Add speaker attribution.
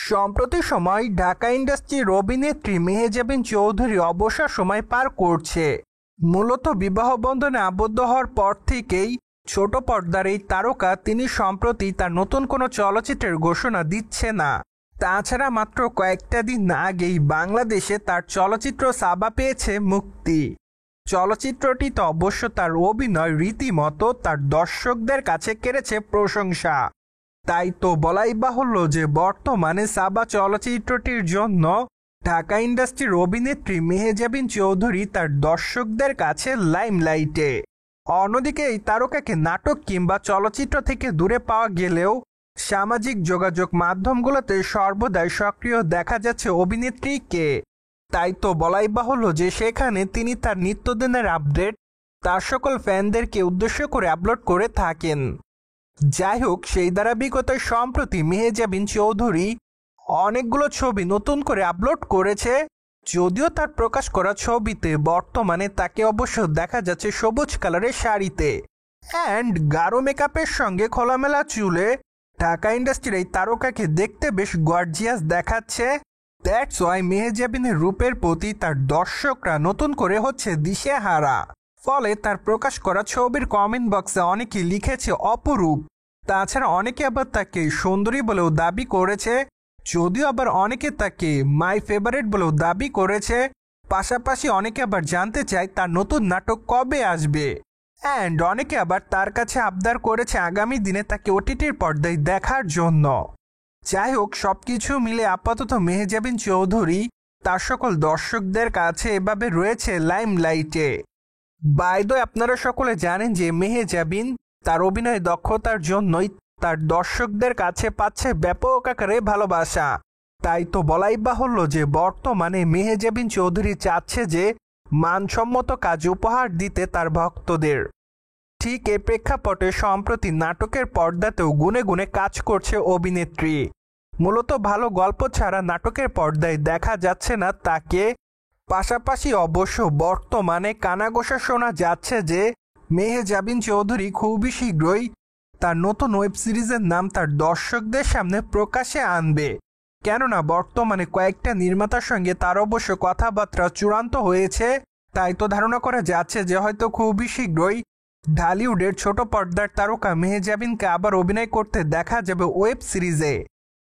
Speaker 1: সম্প্রতি সময় ঢাকা ইন্ডাস্ট্রির অভিনেত্রী মেহেজাবিন চৌধুরী অবসর সময় পার করছে। মূলত বিবাহ বন্ধনে আবদ্ধ হওয়ার পর থেকেই ছোট পর্দার এই তারকা তিনি সম্প্রতি তার নতুন কোনো চলচ্চিত্রের ঘোষণা দিচ্ছে না। তাছাড়া মাত্র কয়েকটা দিন আগেই বাংলাদেশে তার চলচ্চিত্র সাবা পেয়েছে মুক্তি। চলচ্চিত্রটিতে অবশ্য তার অভিনয় রীতিমতো তার দর্শকদের কাছে কেড়েছে প্রশংসা। তাই তো বলাই বাহুল্য যে বর্তমানে সাবা চলচ্চিত্রটির জন্য ঢাকা ইন্ডাস্ট্রির অভিনেত্রী মেহেজাবিন চৌধুরী তার দর্শকদের কাছে লাইমলাইটে। অন্যদিকে এই তারকাকে নাটক কিংবা চলচ্চিত্র থেকে দূরে পাওয়া গেলেও সামাজিক যোগাযোগ মাধ্যমগুলোতে সর্বদাই সক্রিয় দেখা যাচ্ছে অভিনেত্রীকে। তাই তো বলাই বাহুল্য যে সেখানে তিনি তার নিত্যদিনের আপডেট তার সকল ফ্যানদেরকে উদ্দেশ্য করে আপলোড করে থাকেন। যাই হোক, সেই ধারাবাহিকতায় সম্প্রতি মেহেজাবিন চৌধুরী অনেকগুলো ছবি নতুন করে আপলোড করেছে। যদিও তার প্রকাশ করা ছবিতে বর্তমানে তাকে অবশ্য দেখা যাচ্ছে সবুজ কালারের শাড়িতে অ্যান্ড গাঢ় মেকআপের সঙ্গে খোলামেলা চুলে। ঢাকা ইন্ডাস্ট্রির এই তারকাকে দেখতে বেশ গর্জিয়াস দেখাচ্ছে। দ্যাটস ওয়াই মেহেজাবিনের রূপের প্রতি তার দর্শকরা নতুন করে হচ্ছে দিশেহারা। ফলে তার প্রকাশ করা ছবির কমেন্ট বক্সে অনেকেই লিখেছে অপরূপ। তাছাড়া অনেকে আবার তাকে সুন্দরী বলেও দাবি করেছে, যদিও আবার অনেকে তাকে মাই ফেভারিট বলেও দাবি করেছে। পাশাপাশি অনেকে আবার জানতে চায় তার নতুন নাটক কবে আসবে অ্যান্ড অনেকে আবার তার কাছে আবদার করেছে আগামী দিনে তাকে ওটিটির পর্দায় দেখার জন্য। যাই হোক, সবকিছু মিলে আপাতত মেহেজাবিন চৌধুরী তার সকল দর্শকদের কাছে এভাবে রয়েছে লাইমলাইটে। বাই দ্য ওয়ে, আপনারা সকলে জানেন যে মেহেজাবিন তার অভিনয় দক্ষতার জন্যই তার দর্শকদের কাছে পাচ্ছে ব্যাপক আকারে ভালোবাসা। তাই তো বলাই বাহুল্য যে বর্তমানে মেহেজাবিন চৌধুরী চাচ্ছে যে মানসম্মত কাজ উপহার দিতে তার ভক্তদের। ঠিক এই প্রেক্ষাপটে সম্প্রতি নাটকের পর্দাতেও গুনে গুনে কাজ করছে অভিনেত্রী। মূলত ভালো গল্প ছাড়া নাটকের পর্দায় দেখা যাচ্ছে না তাকে। পাশাপাশি অবশ্য বর্তমানে কানাঘোষা শোনা যাচ্ছে যে মেহেজাবিন চৌধুরী খুবই শীঘ্রই তার নতুন ওয়েব সিরিজের নাম তার দর্শকদের সামনে প্রকাশে আনবে। কেননা বর্তমানে কয়েকটা নির্মাতার সঙ্গে তার অবশ্য কথাবার্তা চূড়ান্ত হয়েছে। তাই তো ধারণা করা যাচ্ছে যে হয়তো খুবই শীঘ্রই ঢালিউডের ছোট পর্দার তারকা মেহেজাবিনকে আবার অভিনয় করতে দেখা যাবে ওয়েব সিরিজে।